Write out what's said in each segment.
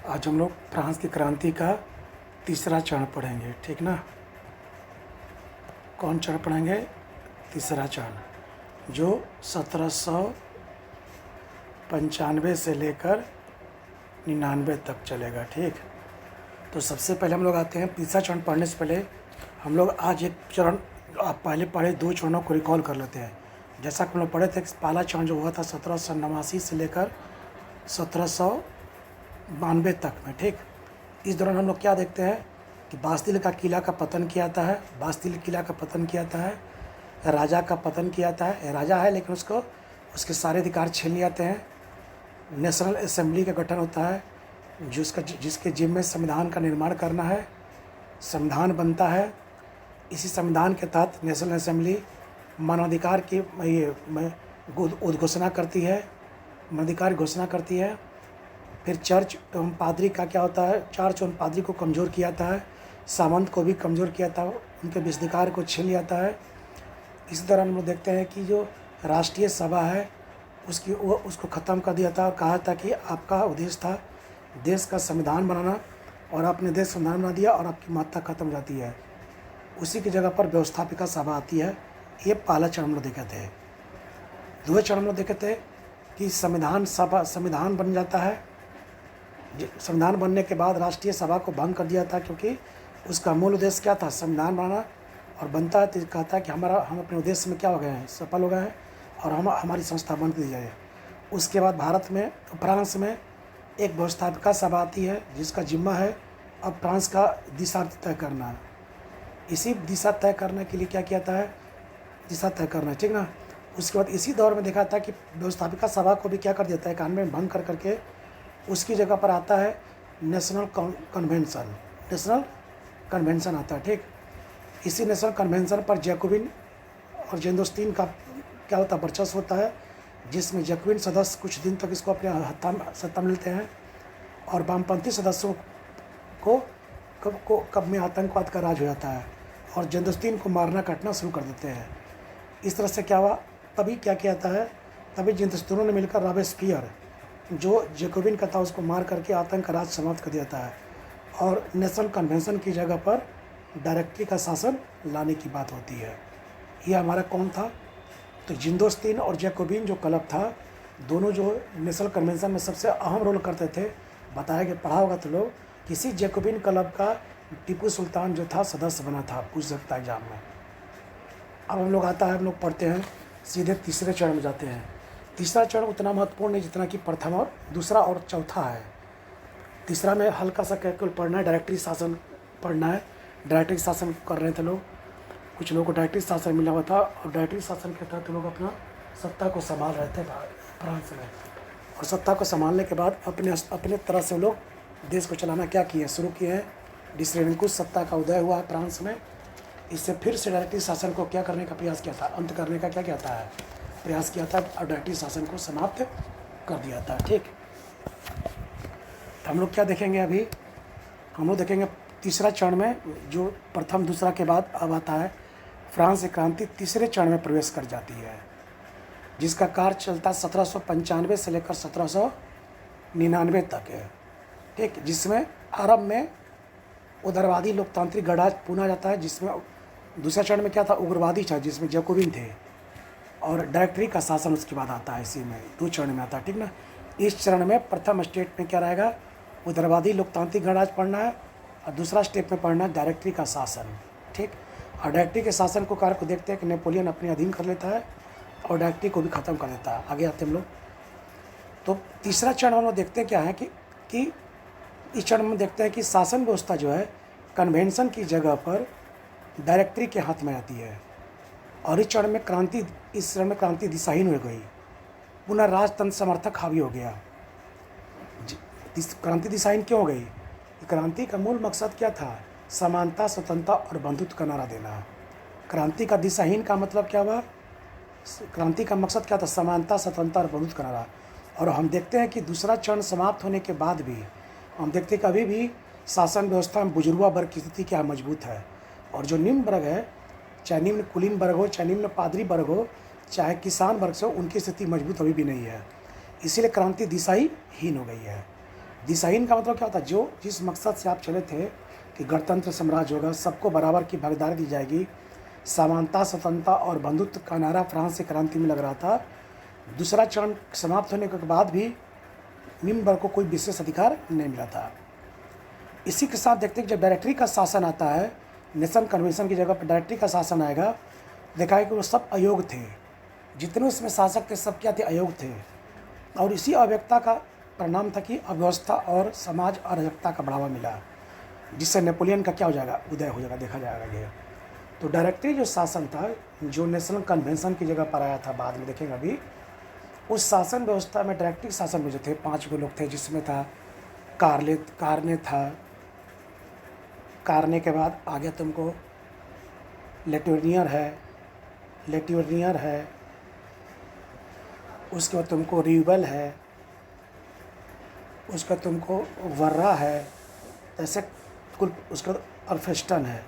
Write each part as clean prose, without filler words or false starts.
आज हम लोग फ्रांस की क्रांति का तीसरा चरण पढ़ेंगे, ठीक ना। कौन चरण पढ़ेंगे? तीसरा चरण, जो 1795 से लेकर 99 तक चलेगा, ठीक। तो सबसे पहले हम लोग आते हैं तीसरा चरण पढ़ने से पहले हम लोग आज एक चरण, आप पहले पढ़े दो चरणों को रिकॉल कर लेते हैं। जैसा कि हम लोग पढ़े थे, पहला चरण जो हुआ था 1789 से लेकर 1792 तक में, ठीक। इस दौरान हम लोग क्या देखते हैं कि बास्तिल का किला का पतन किया जाता है। बास्तिल किला का पतन किया जाता है, राजा का पतन किया जाता है। राजा है लेकिन उसको उसके सारे अधिकार छीन लिए जाते हैं। नेशनल असेंबली का गठन होता है जिसके जिम्मे संविधान का निर्माण करना है। संविधान बनता है। इसी संविधान के तहत नेशनल असेंबली मानवाधिकार की उद्घोषणा करती है, मानवाधिकार घोषणा करती है। फिर चर्च एवं पादरी का क्या होता है, चर्च एवं पादरी को कमज़ोर किया जाता है, सामंत को भी कमज़ोर किया जाता है, उनके विशेषाधिकार को छीन लिया जाता है। इसी दौरान हम लोग देखते हैं कि जो राष्ट्रीय सभा है उसको ख़त्म कर दिया था और कहा था कि आपका उद्देश्य था देश का संविधान बनाना, और आपने देश संविधान बना दिया और आपकी महत्ता खत्म हो जाती है। उसी की जगह पर व्यवस्थापिका सभा आती है। ये पहला चरण हम लोग देखे थे। दूसरे चरण में देखे थे कि संविधान बन जाता है। संविधान बनने के बाद राष्ट्रीय सभा को भंग कर दिया था, क्योंकि उसका मूल उद्देश्य क्या था, संविधान बनाना, और बनता है तो कहता है कि हम अपने उद्देश्य में क्या हो गए हैं, सफल हो गए हैं, और हमारी संस्था बंद कर दी जाए। उसके बाद भारत में, फ्रांस में एक व्यवस्थापिका सभा आती है जिसका जिम्मा है अब फ्रांस का दिशा तय करना। इसी दिशा तय करने के लिए क्या किया था है, दिशा तय करना, ठीक ना। उसके बाद इसी दौर में देखा था कि व्यवस्थापिका सभा को भी क्या कर देता है, कानून में भंग कर करके उसकी जगह पर आता है नेशनल कन्वेंशन आता है, ठीक। इसी नेशनल कन्वेंशन पर जैकोबिन और जेनदोस्तीन का क्या होता है, वर्चस्व होता है, जिसमें जैकोबिन सदस्य कुछ दिन तक इसको अपने सत्ता मिलते हैं, और वामपंथी सदस्यों को कब में आतंकवाद का राज हो जाता है, और जेनदोस्तीन को मारना काटना शुरू कर देते हैं। इस तरह से क्या हुआ, तभी क्या किया जाता है, तभी जेनदोस्तीनों ने मिलकर रॉबेस्पियर जो जैकोबिन का था उसको मार करके आतंक का राज समाप्त कर दिया था, और नेशनल कन्वेंशन की जगह पर डायरेक्टरी का शासन लाने की बात होती है। यह हमारा कौन था, तो जेनदोस्तीन और जैकोबिन जो क्लब था, दोनों जो नेशनल कन्वेंशन में सबसे अहम रोल करते थे। बताया कि पढ़ा होगा तो लोग, किसी जैकोबिन क्लब का टीपू सुल्तान जो था सदस्य बना था, पूछ सकता है एग्जाम में। अब हम लोग हम लोग पढ़ते हैं, सीधे तीसरे चरण में जाते हैं। तीसरा चरण उतना महत्वपूर्ण नहीं जितना कि प्रथम और दूसरा और चौथा है। तीसरा में हल्का सा केवल पढ़ना है, डायरेक्टरी शासन पढ़ना है। डायरेक्टरी शासन कर रहे थे लोग, कुछ लोगों को डायरेक्टरी शासन मिला हुआ था, और डायरेक्टरी शासन के तहत लोग अपना सत्ता को संभाल रहे थे फ्रांस में। और सत्ता को संभालने के बाद अपने तरह से लोग देश को चलाना क्या किए, शुरू किए हैं। डिसरेनिकुस सत्ता का उदय हुआ फ्रांस में। इससे फिर से डायरेक्टरी शासन को क्या करने का प्रयास किया था, अंत करने का क्या कहता है, प्रयास किया था, और डायरेक्टरी शासन को समाप्त कर दिया था, ठीक। तो हम लोग क्या देखेंगे अभी, हम लोग देखेंगे तीसरा चरण में, जो प्रथम दूसरा के बाद अब आता है फ्रांस की क्रांति तीसरे चरण में प्रवेश कर जाती है, जिसका कार्य चलता 1795 से लेकर 1799 तक है, ठीक। जिसमें आरंभ में उदारवादी लोकतांत्रिक गणराज्य पुनः जाता है, जिसमें दूसरा चरण में क्या था, उग्रवादी था, जिसमें जैकोबिन थे, और डायरेक्टरी का शासन उसके बाद आता है। इसी में दो चरण में आता है, ठीक ना। इस चरण में प्रथम स्टेप में क्या रहेगा, उदारवादी लोकतांत्रिक गणराज्य पढ़ना है, और दूसरा स्टेप में पढ़ना है डायरेक्टरी का शासन, ठीक। और डायरेक्टरी के शासन को कार्य को देखते हैं कि नेपोलियन अपने अधीन कर लेता है और डायरेक्टरी को भी ख़त्म कर देता है। आगे आते हैं हम लोग। तो तीसरा चरण हम लोग देखते हैं क्या है कि इस चरण में देखते हैं कि शासन व्यवस्था जो है कन्वेंशन की जगह पर डायरेक्टरी के हाथ में आती है, और इस चरण में क्रांति दिशाहीन हो गई, पुनः राजतंत्र समर्थक हावी हो गया। क्रांति दिशाहीन क्यों हो गई? क्रांति का मूल मकसद क्या था, समानता, स्वतंत्रता और बंधुत्व का नारा देना। क्रांति का दिशाहीन का मतलब क्या हुआ, क्रांति का मकसद क्या था, समानता, स्वतंत्रता और बंधुत्व का नारा। और हम देखते हैं कि दूसरा चरण समाप्त होने के बाद भी हम देखते हैं कि अभी भी शासन व्यवस्था में बुजुर्गा वर्ग की स्थिति क्या मजबूत है, और जो निम्न वर्ग है, चाहे निम्न कुलीन वर्ग हो, चाहे निम्न पादरी वर्ग हो, चाहे किसान वर्ग से हो, उनकी स्थिति मजबूत अभी भी नहीं है। इसीलिए क्रांति दिशाहीन हो गई है। दिशाहीन का मतलब क्या होता है, जो जिस मकसद से आप चले थे कि गणतंत्र साम्राज्य होगा, सबको बराबर की भागीदारी दी जाएगी, समानता, स्वतंत्रता और बंधुत्व का नारा फ्रांस की क्रांति में लग रहा था। दूसरा चरण समाप्त होने के बाद भी निम्न वर्ग को कोई विशेष अधिकार नहीं मिला था। इसी के साथ देखते हैं कि जब डायरेक्टरी का शासन आता है, नेशन कन्वेंशन की जगह पर डायरेक्टरी का शासन आएगा, देखा है कि वो सब अयोग्य थे, जितने उसमें शासक थे सब क्या थे, अयोग्य थे। और इसी अव्यवस्था का परिणाम था कि अव्यवस्था और समाज अराजकता का बढ़ावा मिला, जिससे नेपोलियन का क्या हो जाएगा, उदय हो जाएगा, देखा जाएगा ये। तो डायरेक्टरी जो शासन था, जो नेशनल कन्वेंशन की जगह पर आया था, बाद में देखेंगे अभी, उस शासन व्यवस्था में डायरेक्टरी शासन में जो थे 5 गो लोग थे, जिसमें था कारने था, कारने के बाद आगे तुमको लेटुर्नियर है, उसके बाद तुमको रिबल है, उसका तुमको वर्रा है, ऐसे कुल उसका अल्फेस्टन है।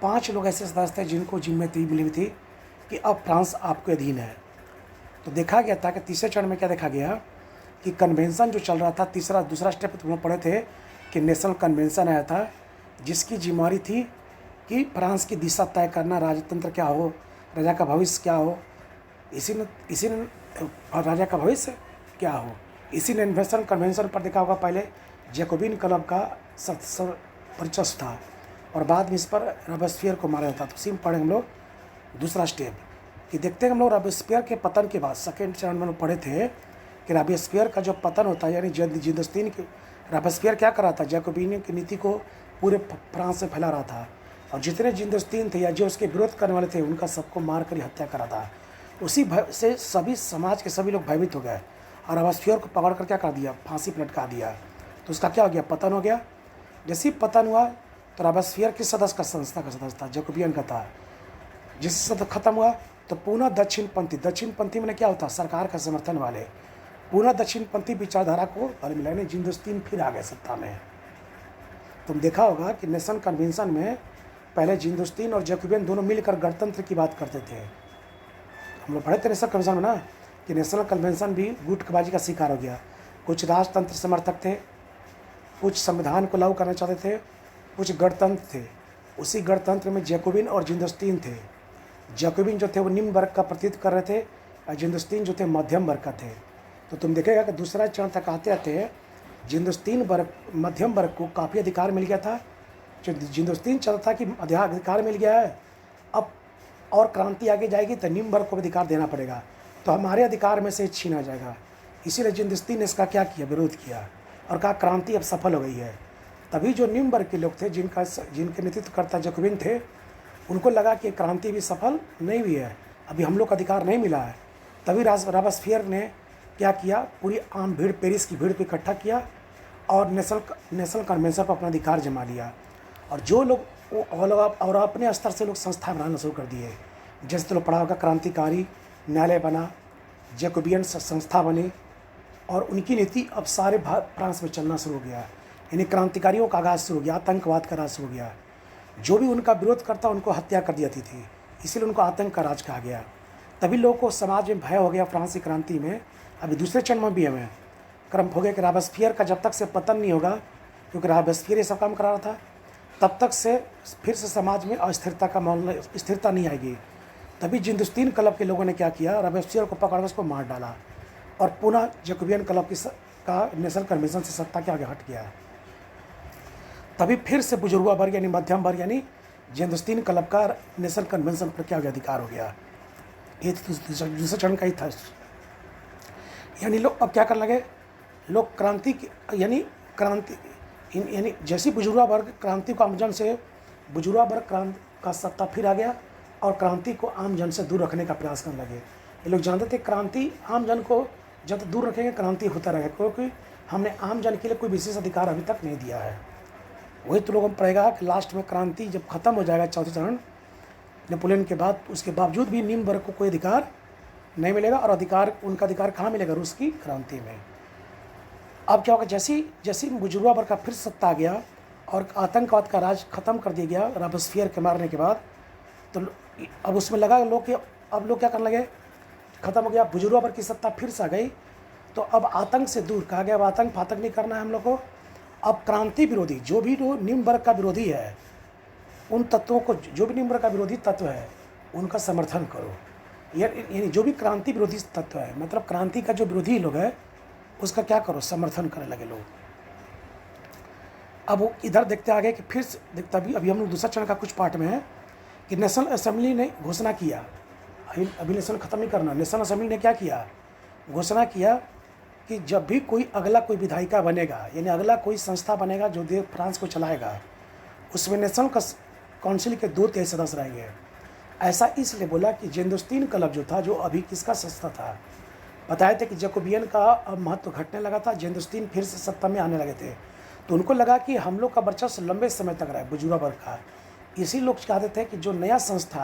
5 लोग ऐसे सदस्य थे जिनको जिम्मेदारी मिली थी कि अब फ्रांस आपके अधीन है। तो देखा गया था कि तीसरे चरण में क्या देखा गया कि कन्वेंशन जो चल रहा था, दूसरा स्टेप तुम पढ़े थे कि नेशनल कन्वेंशन आया था, जिसकी जिम्मेदारी थी कि फ्रांस की दिशा तय करना, राजतंत्र क्या हो, राजा का भविष्य क्या हो, इसी ने राजा का भविष्य क्या हो। इसी ने नेशनल कन्वेंशन पर देखा होगा, पहले जैकोबिन क्लब का वर्चस्व था और बाद में इस पर रॉबेस्पियर को मारा जाता। तो उसी में पढ़े हम लोग दूसरा स्टेप कि देखते हैं हम लोग रॉबेस्पियर के पतन के बाद, सेकेंड चरण में पढ़े थे कि रॉबेस्पियर का जो पतन होता है, यानी जिंदस्तीन की, रॉबेस्पियर क्या कर रहा था, जैकोबिन की नीति को पूरे फ्रांस से फैला रहा था और जितने जिंदस्तीन थे या जो उसके विरोध करने वाले थे, उनका सबको मार कर हत्या करा था। उसी भय से सभी समाज के सभी लोग भयभीत हो गए और रॉबेस्पियर को पकड़ कर क्या कर दिया, फांसी पर लटका दिया। तो उसका क्या हो गया, पतन हो गया। जैसे ही पतन हुआ तो रॉबेस्पियर किस सदस्य का, संस्था का सदस्य था, जैकोबियन का था। जिस सदस्य खत्म हुआ तो पुनः दक्षिणपंथी में क्या होता, सरकार का समर्थन वाले पुनः दक्षिणपंथी विचारधारा को बल मिला, जिंदस्तीन फिर आ गए सत्ता में। तुम देखा होगा कि नेशनल कन्वेंशन में पहले जिंदस्तीन और जैकोबियन दोनों मिलकर गणतंत्र की बात करते थे। हम लोग पढ़े थे नेशनल कन्वेंशन में ना कि नेशनल कन्वेंशन भी गुटबाजी का शिकार हो गया। कुछ राजतंत्र समर्थक थे, कुछ संविधान को लागू करना चाहते थे, कुछ गणतंत्र थे। उसी गणतंत्र में जैकोबिन और जिंदस्तीन थे। जैकोबिन जो थे वो निम्न वर्ग का प्रतिनिधित्व कर रहे थे और जिंदस्तीन जो थे मध्यम वर्ग का थे। तो तुम देखेगा कि दूसरा चरण तक आते आते जिंदस्तीन वर्ग, मध्यम वर्ग को काफ़ी अधिकार मिल गया था। जो जिंदस्तीन चलता था कि अधिकार मिल गया है, अब और क्रांति आगे जाएगी तो निम्न वर्ग को अधिकार देना पड़ेगा, तो हमारे अधिकार में से छीना जाएगा। इसीलिए जिंदस्तीन ने इसका क्या किया, विरोध किया और कहा क्रांति अब सफल हो गई है। तभी जो निम्न वर्ग के लोग थे, जिनके नेतृत्वकर्ता जैकोबिन थे, उनको लगा कि क्रांति भी सफल नहीं हुई है, अभी हम लोग को अधिकार नहीं मिला है। तभी रॉबेस्पियर ने क्या किया, पूरी आम भीड़, पेरिस की भीड़ को इकट्ठा किया और नेशनल कन्वेंशन पर अपना अधिकार जमा लिया। और जो लोग और अपने स्तर से लोग संस्था बनाना शुरू कर दिए। जैसे तो लोग पढ़ा होगा, क्रांतिकारी न्यायालय बना, जैकोबियन संस्था बने और उनकी नीति अब सारे फ्रांस में चलना शुरू हो गया। यानी क्रांतिकारियों का आगाज़ शुरू हो गया, आतंकवाद का राज शुरू हो गया। जो भी उनका विरोध करता उनको हत्या कर दी जाती थी, इसीलिए उनको आतंक का राज कहा गया। तभी लोगों को समाज में भय हो गया फ्रांसीसी क्रांति में। अभी दूसरे चरण में भी हमें क्रम हो गया कि रॉबेस्पियर का जब तक से पतन नहीं होगा, क्योंकि रॉबेस्पियर ये सब काम करा रहा था, तब तक से फिर से समाज में अस्थिरता का मामला, स्थिरता नहीं आएगी। तभी जिंदस्तीन क्लब के लोगों ने क्या किया, रॉबेस्पियर को पकड़ उसको मार डाला और पुनः जैकोबियन क्लब का नेशनल कन्वेंशन से सत्ता के आगे हट गया। तभी फिर से बुजुर्गा वर्ग यानी मध्यम वर्ग यानी जिंदस्तीन क्लब का नेशनल कन्वेंशन पर क्या अधिकार हो गया। ये दूसरे चरण का ही था। यानी लोग अब क्या करने लगे, लोग क्रांति यानी जैसी बुजुर्गा वर्ग क्रांति को आमजन से, बुजुर्गा वर्ग क्रांति का सत्ता फिर आ गया और क्रांति को आम जन से दूर रखने का प्रयास करने लगे। ये लोग जानते थे क्रांति आम जन को जब दूर रखेंगे क्रांति होता रहेगा, क्योंकि हमने आम जन के लिए कोई विशेष अधिकार अभी तक नहीं दिया है। वही तो लोगों को पड़ेगा कि लास्ट में क्रांति जब खत्म हो जाएगा, चौथे चरण नेपोलियन के बाद, उसके बावजूद भी निम्न वर्ग को कोई अधिकार नहीं मिलेगा। और उनका अधिकार कहाँ मिलेगा, रूस की क्रांति में। अब क्या होगा, जैसी बुजुर्गा वर्ग का फिर सत्ता आ गया और आतंकवाद का राज खत्म कर दिया गया रॉबेस्पियर के मारने के बाद, तो अब उसमें लगा लोग कि अब लोग क्या करने लगे, खत्म हो गया, बुजुर्गा वर्ग की सत्ता फिर से आ गई। तो अब आतंक से दूर कहा गया, अब आतंक फातंक नहीं करना है हम लोग को। अब क्रांति विरोधी जो भी निम्न वर्ग का विरोधी है, उन तत्वों को, जो भी निम्न वर्ग का विरोधी तत्व है उनका समर्थन करो। यानी जो भी क्रांति विरोधी तत्व है, मतलब क्रांति का जो विरोधी लोग है उसका क्या करो, समर्थन करने लगे लोग। अब वो इधर देखते आगे कि फिर देखते अभी हम लोग दूसरा चरण का कुछ पार्ट में है कि नेशनल असेंबली ने घोषणा किया, अभी नेशनल ख़त्म नहीं करना, नेशनल असेंबली ने क्या किया, घोषणा किया कि जब भी कोई अगला कोई विधायिका बनेगा, यानी अगला कोई संस्था बनेगा जो देश फ्रांस को चलाएगा, उसमें नेशनल काउंसिल के 2/3 सदस्य रहेंगे। ऐसा इसलिए बोला कि जेंदोस्तीन क्लब जो था, जो अभी किसका संस्था था, बताए थे कि जैकोबियन का अब महत्व घटने लगा था, जेंदोस्तीन फिर से सत्ता में आने लगे थे, तो उनको लगा कि हम लोग का वर्चस्व लंबे समय तक रहा है बुजुर्ग वर्ग का। इसी लोग चाहते थे कि जो नया संस्था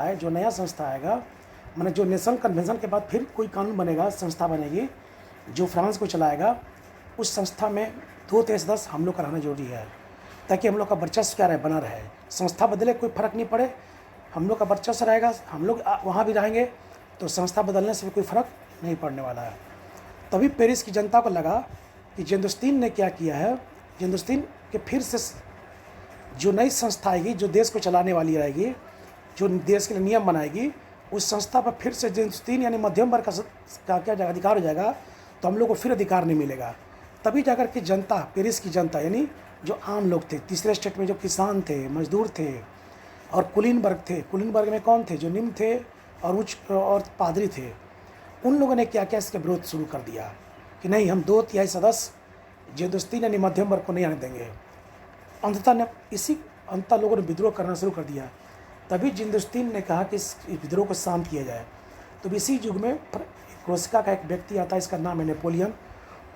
आएगा, माने जो नेशनल कन्वेंशन के बाद फिर कोई कानून बनेगा, संस्था बनेगी जो फ्रांस को चलाएगा, उस संस्था में 2/3 सदस्य हम लोग का रहना जरूरी है, ताकि हम लोग का वर्चस्व क्या रहे, बना रहे। संस्था बदले कोई फ़र्क नहीं पड़े, हम लोग का वर्चस्व रहेगा, हम लोग वहाँ भी रहेंगे, तो संस्था बदलने से भी कोई फ़र्क नहीं पड़ने वाला है। तभी पेरिस की जनता को लगा कि जेंदोस्तीन ने क्या किया है, जेंदोस्तीन के फिर से जो नई संस्था आएगी, जो देश को चलाने वाली रहेगी, जो देश के लिए नियम बनाएगी, उस संस्था पर फिर से जेंदोस्तीन यानी मध्यम वर्ग का क्या अधिकार हो जाएगा, तो हम लोग को फिर अधिकार नहीं मिलेगा। तभी जाकर के जनता, पेरिस की जनता यानी जो आम लोग थे, तीसरे स्टेट में जो किसान थे, मजदूर थे और कुलीन वर्ग थे, कुलीन वर्ग में कौन थे, जो निम्न थे और उच्च और पादरी थे, उन लोगों ने क्या क्या इसका विरोध शुरू कर दिया कि नहीं, हम 2/3 सदस्य जेंदोस्तीन यानी मध्यम वर्ग को नहीं आने देंगे। अंततः लोगों ने विद्रोह करना शुरू कर दिया। तभी जेंदोस्तीन ने कहा कि इस विद्रोह को शांत किया जाए। तो इसी युग में कोर्सिका का एक व्यक्ति आता है, इसका नाम है नेपोलियन,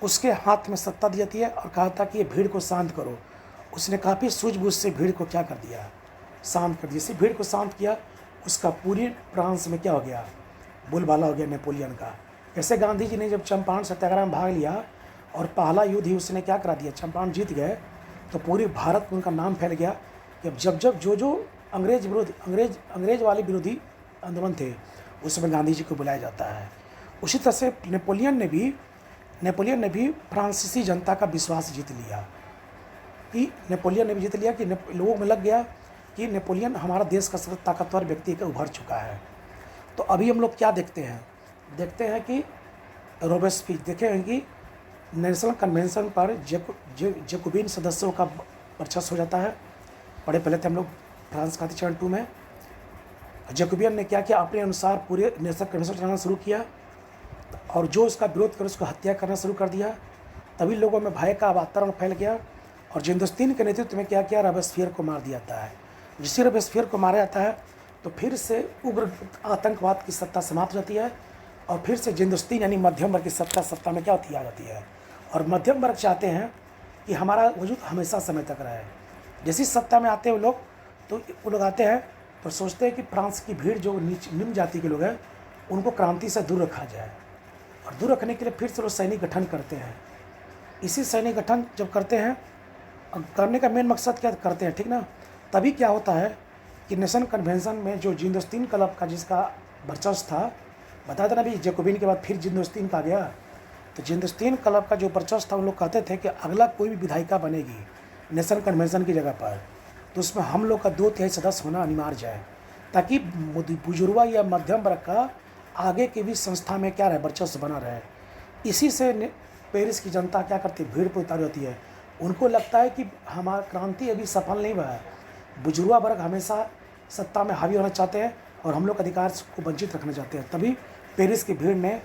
उसके हाथ में सत्ता दी जाती है और कहा था कि ये भीड़ को शांत करो। उसने काफ़ी सूझबूझ से भीड़ को क्या कर दिया, शांत कर दिया। इसी भीड़ को शांत किया, उसका पूरी फ्रांस में क्या हो गया, बोलबाला हो गया नेपोलियन का। जैसे गांधी जी ने जब चंपारण सत्याग्रह में भाग लिया और पहला युद्ध ही उसने क्या करा दिया, चंपारण जीत गए, तो पूरे भारत में उनका नाम फैल गया कि जब जो अंग्रेज वाले विरोधी आंदोलन थे, उसमें गांधी जी को बुलाया जाता है। उसी तरह से नेपोलियन ने भी फ्रांसीसी जनता का विश्वास जीत लिया कि लोगों में लग गया कि नेपोलियन हमारा देश का सबसे ताकतवर व्यक्ति का उभर चुका है। तो अभी हम लोग क्या देखते हैं कि रोबेस्पियर देखे हैं कि नेशनल कन्वेंशन पर जैकोबिन सदस्यों का वर्चस्व हो जाता है। पहले थे हम लोग फ्रांस क्रांति चरण 2 में। जैकोबियन ने क्या किया, अपने अनुसार पूरे नेशनल कन्वेंशन चलाना शुरू किया और जो उसका विरोध कर उसको हत्या करना शुरू कर दिया। तभी लोगों में भय का वातावरण फैल गया और जेंदोस्तीन के नेतृत्व में क्या किया, रोबेस्पियर को मार दिया जाता है। जिससे रोबेस्पियर को मारा जाता है तो फिर से उग्र आतंकवाद की सत्ता समाप्त हो जाती है और फिर से जेंदोस्तीन यानी मध्यम वर्ग की सत्ता में क्या होती आ जाती है। और मध्यम वर्ग चाहते हैं कि हमारा वजूद हमेशा समय तक रहे। जैसी सत्ता में आते हैं वो लोग आते हैं तो सोचते हैं कि फ्रांस की भीड़ जो निम्न जाति के लोग हैं उनको क्रांति से दूर रखा जाए, और दूर रखने के लिए फिर से लोग सैनिक गठन करते हैं। इसी सैनिक गठन जब करते हैं, करने का मेन मकसद क्या करते हैं, ठीक ना, तभी क्या होता है कि नेशनल कन्वेंशन में जो जेंदोस्तीन क्लब का जिसका वर्चस्व था, बताया था ना भी, जैकोबिन के बाद फिर जेंदोस्तीन का गया, तो जेंदोस्तीन क्लब का जो वर्चस्व था, उन लोग कहते थे कि अगला कोई भी विधायिका बनेगी नेशनल कन्वेंशन की जगह पर, तो उसमें हम लोग का 2/3 सदस्य होना अनिवार्य है, ताकि बुजुर्गा या मध्यम वर्ग का आगे की भी संस्था में क्या रहे, वर्चस्व बना रहे। इसी से पेरिस की जनता क्या करती है, भीड़ पर उतारी होती है। उनको लगता है कि हमारा क्रांति अभी सफल नहीं हुआ है, बुजुर्गा वर्ग हमेशा सत्ता में हावी होना चाहते हैं और हम लोग अधिकार को वंचित रखना चाहते हैं। तभी पेरिस की भीड़ ने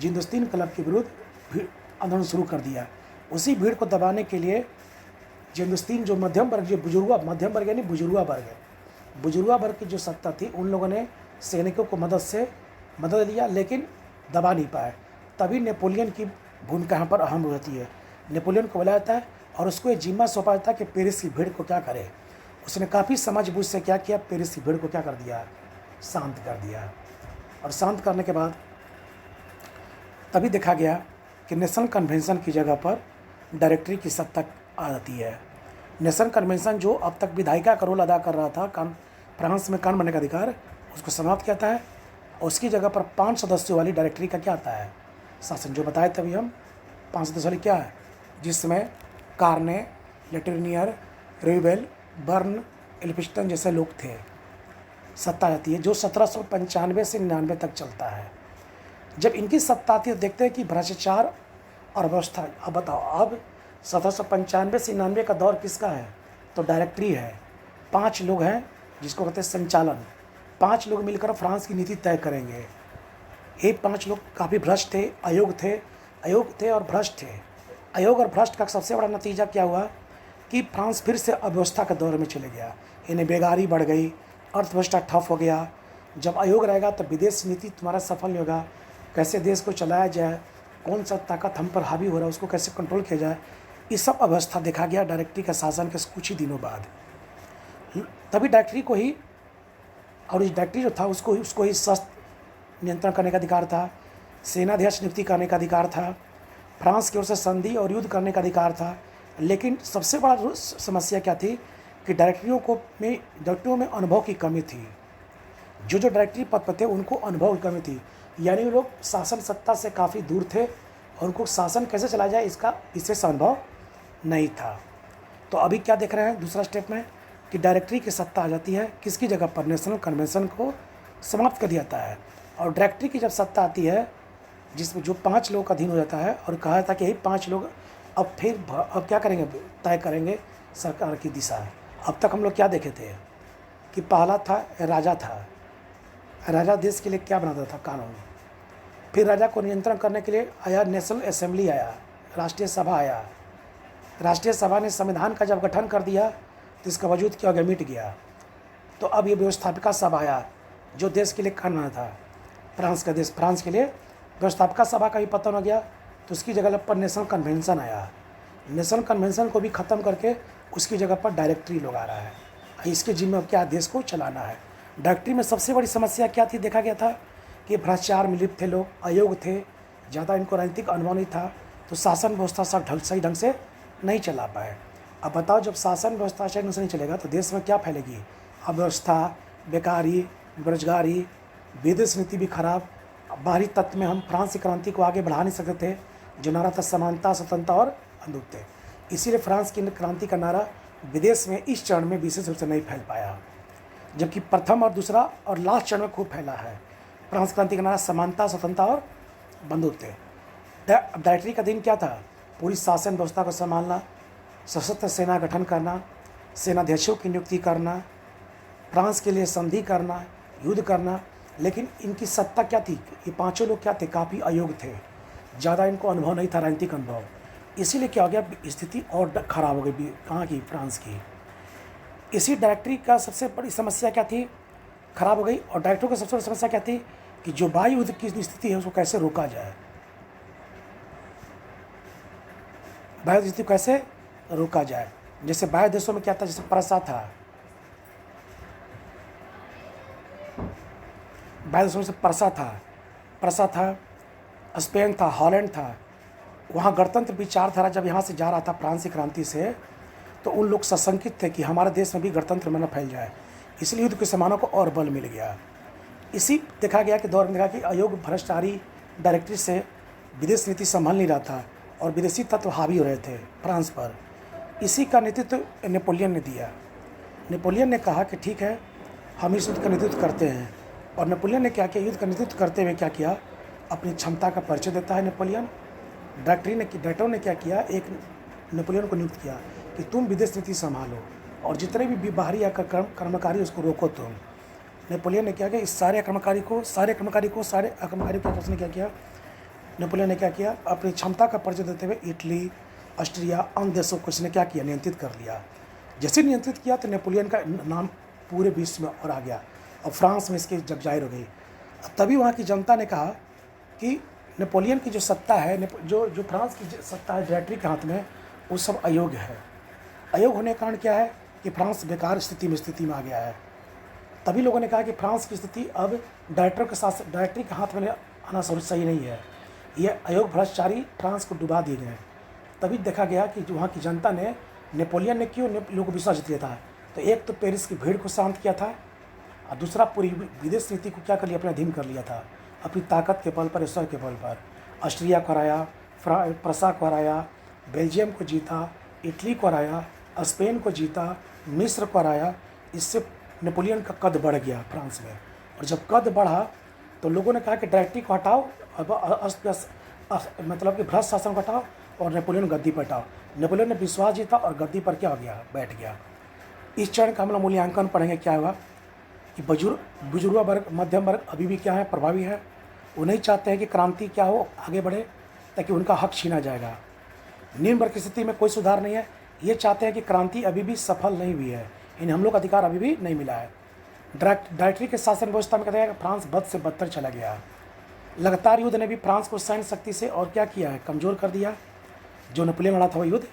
जेंदोस्तीन क्लब के विरुद्ध आंदोलन शुरू कर दिया। उसी भीड़ को दबाने के लिए जेंदोस्तीन जो मध्यम वर्ग, जो मध्यम वर्ग यानी बुजुर्गा वर्ग है, बुजुर्गा वर्ग की जो सत्ता थी, उन लोगों ने सैनिकों को मदद लिया लेकिन दबा नहीं पाए। तभी नेपोलियन की भूमिका यहाँ पर अहम रहती है। नेपोलियन को बुलाया जाता है और उसको ये जिम्मा सौंपा जाता है कि पेरिस की भीड़ को क्या करे। उसने काफ़ी समझबूझ से क्या किया, पेरिस की भीड़ को क्या कर दिया, शांत कर दिया। और शांत करने के बाद तभी देखा गया कि नेशनल कन्वेंशन की जगह पर डायरेक्टरी की सत्ता आ जाती है। नेशनल कन्वेंशन जो अब तक विधायिका का रोल अदा कर रहा था, फ्रांस में कानून बनने का अधिकार, उसको समाप्त किया है और उसकी जगह पर 5 सदस्यों वाली डायरेक्टरी का क्या आता है, शासन, जो बताए थे अभी हम, 5 सदस्य वाली क्या है, जिसमें कार्ने, लेटरनियर, रेबेल, बर्न, एल्फिंस्टन जैसे लोग थे। सत्ता आती है जो 1795 से 99 तक चलता है। जब इनकी सत्ता आती है तो देखते हैं कि भ्रष्टाचार और व्यवस्था। अब बताओ, अब 1795 से 99 का दौर किसका है, तो डायरेक्टरी है। 5 लोग हैं जिसको कहते हैं संचालन। 5 लोग मिलकर फ्रांस की नीति तय करेंगे। ये 5 लोग काफ़ी भ्रष्ट थे, अयोग्य थे और भ्रष्ट थे। अयोग और भ्रष्ट का सबसे बड़ा नतीजा क्या हुआ कि फ्रांस फिर से अव्यवस्था के दौर में चले गया। इन्हें बेगारी बढ़ गई, अर्थव्यवस्था ठप हो गया। जब अयोग रहेगा तो विदेश नीति तुम्हारा सफल नहीं होगा। कैसे देश को चलाया जाए, कौन सा ताकत हम पर हावी हो रहा है, उसको कैसे कंट्रोल किया जाए, ये सब अवस्था देखा गया डायरेक्टरी का शासन के कुछ ही दिनों बाद। तभी डायरेक्टरी को ही, और इस डायरेक्टरी जो था उसको ही शस्त्र नियंत्रण करने का अधिकार था, सेनाध्यक्ष नियुक्ति करने का अधिकार था, फ्रांस की ओर से संधि और युद्ध करने का अधिकार था। लेकिन सबसे बड़ा समस्या क्या थी कि डायरेक्टरियों में अनुभव की कमी थी। जो डायरेक्टरी पद पर थे उनको अनुभव की कमी थी, यानी वो लोग शासन सत्ता से काफ़ी दूर थे और उनको शासन कैसे चलाया जाए इसका विशेष अनुभव नहीं था। तो अभी क्या देख रहे हैं दूसरा स्टेप में कि डायरेक्टरी की सत्ता आ जाती है, किसकी जगह पर, नेशनल कन्वेंशन को समाप्त कर दिया जाता है। और डायरेक्टरी की जब सत्ता आती है जिसमें जो 5 लोगों का अधीन हो जाता है, और कहा था कि यही 5 लोग अब क्या करेंगे, तय करेंगे सरकार की दिशा। अब तक हम लोग क्या देखे थे कि पहला था राजा था। राजा देश के लिए क्या बनाता था, कानून। फिर राजा को नियंत्रण करने के लिए आया नेशनल असेंबली, आया राष्ट्रीय सभा आया। राष्ट्रीय सभा ने संविधान का जब गठन कर दिया तो इसका वजूद क्या हो गया, मिट गया। तो अब ये व्यवस्थापिका सभा आया जो देश के लिए कानून था। फ्रांस के लिए व्यवस्थापिका सभा का भी पतन हो गया, तो उसकी जगह पर नेशनल कन्वेंशन आया। नेशनल कन्वेंशन को भी ख़त्म करके उसकी जगह पर डायरेक्टरी लोग आ रहा है। इसके जिम्मे क्या, देश को चलाना है। डायरेक्टरी में सबसे बड़ी समस्या क्या थी, देखा गया था कि भ्रष्टाचार में लिप्त थे लोग, अयोग्य थे, ज़्यादा इनको राजनीतिक अनुभव नहीं था, तो शासन व्यवस्था सही ढंग से नहीं चला पाए। अब बताओ, जब शासन व्यवस्था सही ढंग से नहीं चलेगा तो देश में क्या फैलेगी, अव्यवस्था, बेकारी, बेरोजगारी, विदेश नीति भी खराब। बाहरी तत्व में हम फ्रांस की क्रांति को आगे बढ़ा नहीं सकते थे, जो नारा था समानता, स्वतंत्रता और बंधुत्व। इसीलिए फ्रांस की क्रांति का नारा विदेश में इस चरण में विशेष रूप से नहीं फैल पाया, जबकि प्रथम और दूसरा और लास्ट चरण में खूब फैला है। फ्रांस क्रांति का नारा समानता, स्वतंत्रता और बंधुत्व। डायरेक्टरी का दिन क्या था, पूरी शासन व्यवस्था को संभालना, सशस्त्र सेना गठन करना, सेनाध्यक्षों की नियुक्ति करना, फ्रांस के लिए संधि करना, युद्ध करना। लेकिन इनकी सत्ता क्या थी, ये 5 लोग क्या थे, काफ़ी अयोग्य थे, ज़्यादा इनको अनुभव नहीं था, राजनीतिक अनुभव। इसीलिए क्या हो गया, स्थिति और खराब हो गई कहाँ की, फ्रांस की। इसी डायरेक्टरी का सबसे बड़ी समस्या क्या थी, खराब हो गई। और डायरेक्टरों की सबसे बड़ी समस्या क्या थी कि जो वायु युद्ध की स्थिति है उसको कैसे रोका जाए, वायु स्थिति कैसे रोका जाए। जैसे बाहर देशों में क्या था, जैसे परसा था, बाहर देशों में से परसा था, स्पेन था, हॉलैंड था। वहाँ गणतंत्र विचारधारा जब यहाँ से जा रहा था फ्रांस की क्रांति से, तो उन लोग सशंकित थे कि हमारे देश में भी गणतंत्र न फैल जाए, इसलिए युद्ध के समानों को और बल मिल गया। इसी देखा गया कि दौर में देखा कि अयोग्य भ्रष्टाचारी डायरेक्टरी से विदेश नीति संभल नहीं रहा था और विदेशी तत्व हावी हो रहे थे फ्रांस पर। इसी का नेतृत्व नेपोलियन ने दिया। नेपोलियन ने कहा कि ठीक है, हम इस युद्ध का नेतृत्व करते हैं। और नेपोलियन ने क्या किया, युद्ध का नेतृत्व करते हुए क्या किया, अपनी क्षमता का परिचय देता है नेपोलियन। डायरेक्टरों ने क्या किया, एक नेपोलियन को नियुक्त किया कि तुम विदेश नीति संभालो और जितने भी बाहरी आक्रमणकारी उसको रोको तुम। नेपोलियन ने क्या किया, इस सारे आक्रमणकारी को उसने क्या किया, नेपोलियन ने क्या किया, अपनी क्षमता का परिचय देते हुए इटली, ऑस्ट्रिया, अन्य देशों को इसने क्या किया, नियंत्रित कर लिया। जैसे नियंत्रित किया तो नेपोलियन का नाम पूरे विश्व में और आ गया और फ्रांस में इसकी जग जाहिर हो गई। तभी वहाँ की जनता ने कहा कि नेपोलियन की जो सत्ता है, जो फ्रांस की सत्ता है डायरेक्टरी के हाथ में, वो सब अयोग्य है। अयोग्य होने के कारण क्या है कि फ्रांस बेकार स्थिति में आ गया है। तभी लोगों ने कहा कि फ्रांस की स्थिति अब डायरेक्टरी के हाथ में आना सही नहीं है, ये अयोग्य भ्रष्टाचारी फ्रांस को डुबा दिए गए। तभी देखा गया कि वहाँ की जनता ने, नेपोलियन ने क्यों लोगों को विश्वास दिया था, तो एक तो पेरिस की भीड़ को शांत किया था और दूसरा पूरी विदेश नीति को क्या कर लिया, अपने अधीन कर लिया था, अपनी ताकत के बल पर, ईश्वर के बल पर। ऑस्ट्रिया को हराया, प्रसा को हराया, बेल्जियम को जीता, इटली को हराया, स्पेन को जीता, मिस्र को हराया। इससे नेपोलियन का कद बढ़ गया फ्रांस में। और जब कद बढ़ा तो लोगों ने कहा कि डायरेक्टरी को हटाओ, अब मतलब कि भ्रष्ट शासन को हटाओ और नेपोलियन गद्दी पर हटाओ। नेपोलियन ने विश्वास जीता और गद्दी पर क्या हो गया, बैठ गया। इस चरण का हम लोग मूल्यांकन पढ़ेंगे क्या हुआ कि बुजुर्ग वर्ग, मध्यम वर्ग अभी भी क्या है, प्रभावी है। वो नहीं चाहते हैं कि क्रांति क्या हो, आगे बढ़े, ताकि उनका हक छीना जाएगा। निम्न वर्ग की स्थिति में कोई सुधार नहीं है, ये चाहते हैं कि क्रांति अभी भी सफल नहीं हुई है, इन्हें हम लोग अधिकार अभी भी नहीं मिला है। डायरेक्टरी के शासन व्यवस्था में कहते हैं कि फ्रांस बद से बदतर चला गया। लगातार युद्ध ने भी फ्रांस को सैन्य शक्ति से और क्या किया है, कमज़ोर कर दिया। जो नेपोलियन लड़ा था वो युद्ध,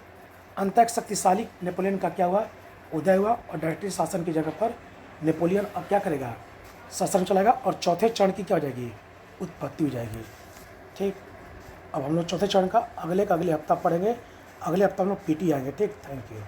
अंत एक शक्तिशाली नेपोलियन का क्या हुआ, उदय हुआ। और डायरेक्टरी शासन की जगह पर नेपोलियन अब क्या करेगा, शासन चलाएगा। और चौथे चरण की क्या हो जाएगी, उत्पत्ति हो जाएगी। ठीक, अब हम लोग चौथे चरण का अगले हफ्ता पढ़ेंगे। अगले हफ्ता हम लोग पीटी आएंगे। ठीक, थैंक यू।